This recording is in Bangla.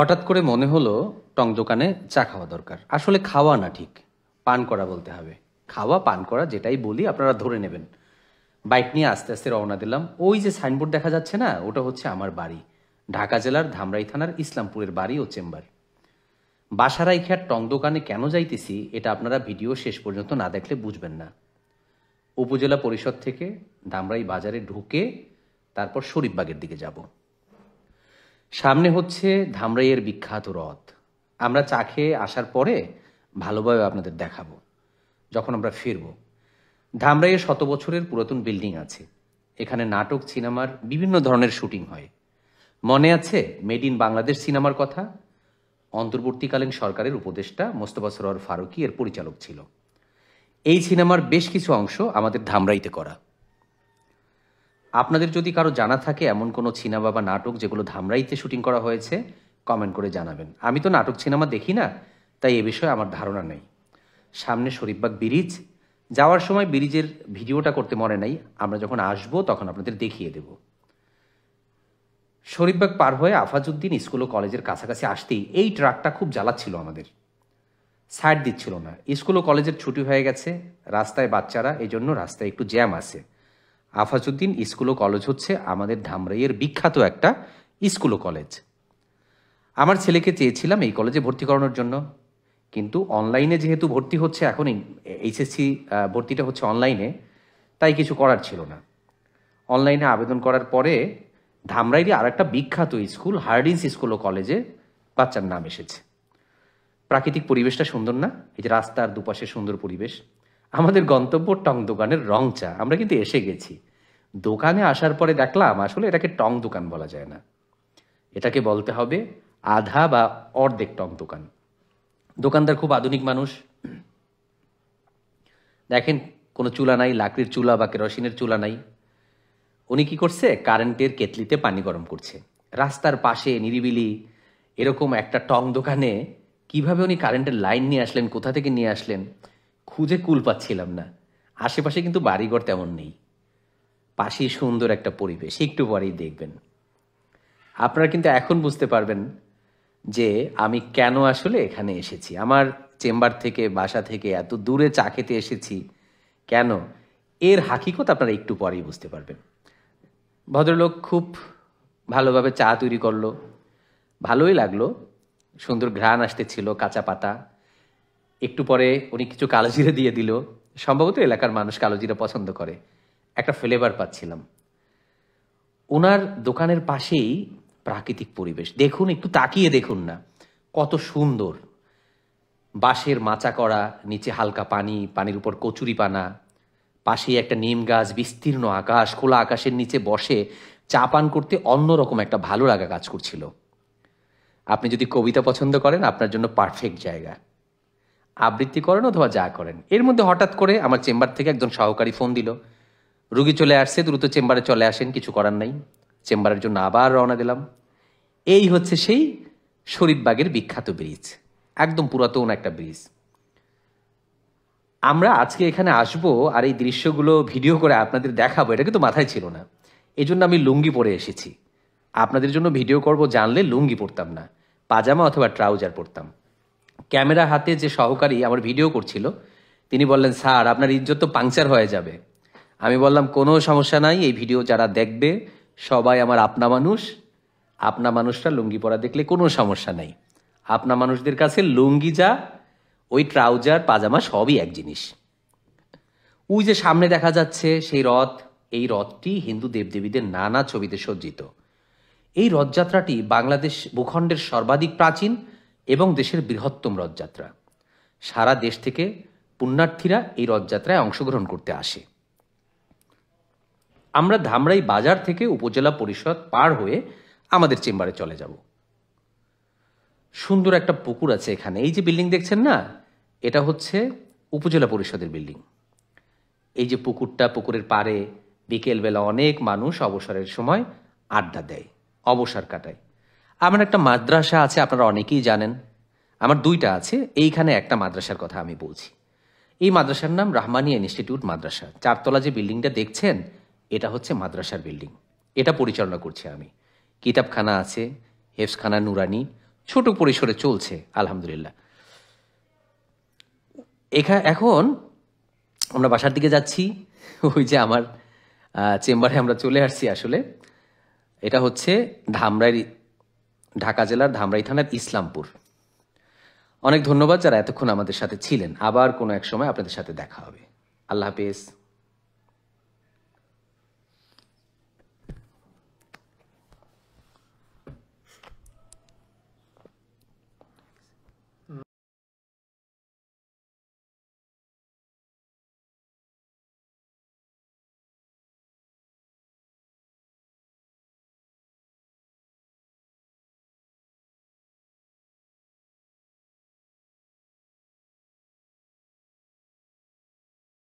হঠাৎ করে মনে হলো টং দোকানে চা খাওয়া দরকার। আসলে খাওয়া না, ঠিক পান করা বলতে হবে। খাওয়া পান করা যেটাই বলি আপনারা ধরে নেবেন। বাইক নিয়ে আস্তে আস্তে রওনা দিলাম। ওই যে সাইনবোর্ড দেখা যাচ্ছে না, ওটা হচ্ছে আমার বাড়ি। ঢাকা জেলার ধামরাই থানার ইসলামপুরের বাড়ি ও চেম্বার। বাসারাই খেয়ার টং দোকানে কেন যাইতেছি এটা আপনারা ভিডিও শেষ পর্যন্ত না দেখলে বুঝবেন না। উপজেলা পরিষদ থেকে ধামরাই বাজারে ঢুকে তারপর শরীফবাগের দিকে যাব। সামনে হচ্ছে ধামরাইয়ের বিখ্যাত হ্রদ। আমরা চা খেয়ে আসার পরে ভালোভাবে আপনাদের দেখাবো যখন আমরা ফিরব। ধামরাইয়ের 100 বছরের পুরাতন বিল্ডিং আছে। এখানে নাটক, সিনেমার বিভিন্ন ধরনের শুটিং হয়। মনে আছে মেড ইন বাংলাদেশ সিনেমার কথা? অন্তর্বর্তীকালীন সরকারের উপদেষ্টা মোস্তফা সরোয়ার ফারুকী এর পরিচালক ছিল। এই সিনেমার বেশ কিছু অংশ আমাদের ধামরাইতে করা। আপনাদের যদি কারো জানা থাকে এমন কোনো সিনেমা বা নাটক যেগুলো ধামরাইতে শুটিং করা হয়েছে, কমেন্ট করে জানাবেন। আমি তো নাটক সিনেমা দেখি না, তাই এ বিষয়ে আমার ধারণা নেই। সামনে শরীফবাগ ব্রিজ। যাওয়ার সময় ব্রিজের ভিডিওটা করতে মনে নাই, আমরা যখন আসবো তখন আপনাদের দেখিয়ে দেব। শরীফবাগ পার হয়ে আফাজউদ্দিন স্কুল ও কলেজের কাছাকাছি আসতেই এই ট্রাকটা খুব জ্বালাচ্ছিল আমাদের, সাইড দিচ্ছিল না। স্কুল ও কলেজের ছুটি হয়ে গেছে, রাস্তায় বাচ্চারা, এই জন্য রাস্তায় একটু জ্যাম আছে। আফাজউদ্দিন স্কুল ও কলেজ হচ্ছে আমাদের ধামরাইয়ের বিখ্যাত একটা স্কুল ও কলেজ। আমার ছেলেকে চেয়েছিলাম এই কলেজে ভর্তি করানোর জন্য, কিন্তু অনলাইনে যেহেতু ভর্তি হচ্ছে, এখন এইচএসসি ভর্তিটা হচ্ছে অনলাইনে, তাই কিছু করার ছিল না। অনলাইনে আবেদন করার পরে ধামরাইয়ের আর একটা বিখ্যাত স্কুল হার্ডিন্স স্কুল ও কলেজে বাচ্চার নাম এসেছে। প্রাকৃতিক পরিবেশটা সুন্দর না? এই যে রাস্তার দুপাশে সুন্দর পরিবেশ। আমাদের গন্তব্য টং দোকানের রং চা। আমরা কিন্তু এসে গেছি। দোকানে আসার পরে দেখলাম আসলে এটাকে টং দোকান বলা যায় না, এটাকে বলতে হবে আধা বা অর্ধেক টং দোকান। দোকানদার খুব আধুনিক মানুষ। দেখেন, কোনো চুলা নাই, লাকড়ির চুলা বা কেরোসিনের চুলা নাই। উনি কি করছে, কারেন্টের কেতলিতে পানি গরম করছে। রাস্তার পাশে নিরিবিলি এরকম একটা টং দোকানে কিভাবে উনি কারেন্টের লাইন নিয়ে আসলেন, কোথা থেকে নিয়ে আসলেন, খুঁজে কুল পাচ্ছিলাম না। আশেপাশে কিন্তু বাড়িঘর তেমন নেই, পাশেই সুন্দর একটা পরিবেশ। একটু পরেই দেখবেন, আপনারা কিন্তু এখন বুঝতে পারবেন যে আমি কেন আসলে এখানে এসেছি। আমার চেম্বার থেকে, বাসা থেকে এত দূরে চা খেতে এসেছি কেন, এর হাকিকত আপনারা একটু পরেই বুঝতে পারবেন। ভদ্রলোক খুব ভালোভাবে চা তৈরি করলো, ভালোই লাগলো। সুন্দর ঘ্রাণ আসতেছিল, কাঁচা পাতা। একটু পরে উনি কিছু কালোজিরা দিয়ে দিল। সম্ভবত এলাকার মানুষ কালোজিরা পছন্দ করে, একটা ফ্লেভার পাচ্ছিলাম। ওনার দোকানের পাশেই প্রাকৃতিক পরিবেশ। দেখুন, একটু তাকিয়ে দেখুন না, কত সুন্দর। বাঁশের মাচা করা, নিচে হালকা পানি, পানির উপর কচুরি পানা, পাশেই একটা নিম গাছ, বিস্তীর্ণ আকাশ। খোলা আকাশের নিচে বসে চা পান করতে অন্যরকম একটা ভালো লাগা কাজ করছিল। আপনি যদি কবিতা পছন্দ করেন, আপনার জন্য পারফেক্ট জায়গা। আবৃত্তি করেন অথবা যা করেন। এর মধ্যে হঠাৎ করে আমার চেম্বার থেকে একজন সহকারী ফোন দিল, রুগী চলে আসছে, দ্রুত চেম্বারে চলে আসেন। কিছু করার নাই, চেম্বারের জন্য আবার রওনা দিলাম। এই হচ্ছে সেই শরীফবাগের বিখ্যাত ব্রিজ, একদম পুরাতন একটা ব্রিজ। আমরা আজকে এখানে আসবো আর এই দৃশ্যগুলো ভিডিও করে আপনাদের দেখাবো, এটা কিন্তু মাথায় ছিল না। এই জন্য আমি লুঙ্গি পরে এসেছি। আপনাদের জন্য ভিডিও করব জানলে লুঙ্গি পরতাম না, পাজামা অথবা ট্রাউজার পরতাম। ক্যামেরা হাতে যে সহকারী আমার ভিডিও করছিল, তিনি বললেন, স্যার আপনার ইজ্জত তো পাংচার হয়ে যাবে। আমি বললাম, কোনো সমস্যা নাই, এই ভিডিও যারা দেখবে সবাই আমার আপনা মানুষ। আপনা মানুষরা লুঙ্গি পরা দেখলে কোনো সমস্যা নাই। আপনা মানুষদের কাছে লুঙ্গি যা, ওই ট্রাউজার পাজামা সবই এক জিনিস। ওই যে সামনে দেখা যাচ্ছে সেই রথ, এই রথটি হিন্দু দেবদেবীদের নানা ছবিতে সজ্জিত। এই রথযাত্রাটি বাংলাদেশ ভূখণ্ডের সর্বাধিক প্রাচীন এবং দেশের বৃহত্তম রথযাত্রা। সারা দেশ থেকে পুণ্যার্থীরা এই রথযাত্রায় অংশগ্রহণ করতে আসে। আমরা ধামরাই বাজার থেকে উপজেলা পরিষদ পার হয়ে আমাদের চেম্বারে চলে যাব। সুন্দর একটা পুকুর আছে এখানে। এই যে বিল্ডিং দেখছেন না, এটা হচ্ছে উপজেলা পরিষদের বিল্ডিং। এই যে পুকুরটা, পুকুরের পাড়ে বিকেলবেলা অনেক মানুষ অবসরের সময় আড্ডা দেয়, অবসর কাটায়। আমার একটা মাদ্রাসা আছে, আপনারা অনেকেই জানেন। আমার দুইটা আছে, এইখানে একটা মাদ্রাসার কথা আমি বলছি। এই মাদ্রাসার নাম রাহমানিয়া ইনস্টিটিউট মাদ্রাসা। 4 তলা যে বিল্ডিংটা দেখছেন, এটা হচ্ছে মাদ্রাসার বিল্ডিং। এটা পরিচালনা করছি আমি। কিতাবখানা আছে, হেফজখানা নুরানি, ছোট পরিসরে চলছে আলহামদুলিল্লাহ। এখন আমরা বাসার দিকে যাচ্ছি। ওই যে আমার চেম্বারে আমরা চলে আসছি। আসলে এটা হচ্ছে ঢাকা জেলার ধামরাই থানার ইসলামপুর। অনেক ধন্যবাদ যারা এতক্ষণ আমাদের সাথে ছিলেন। আবার কোনো এক সময় আপনাদের সাথে দেখা হবে। আল্লাহ হাফেজ।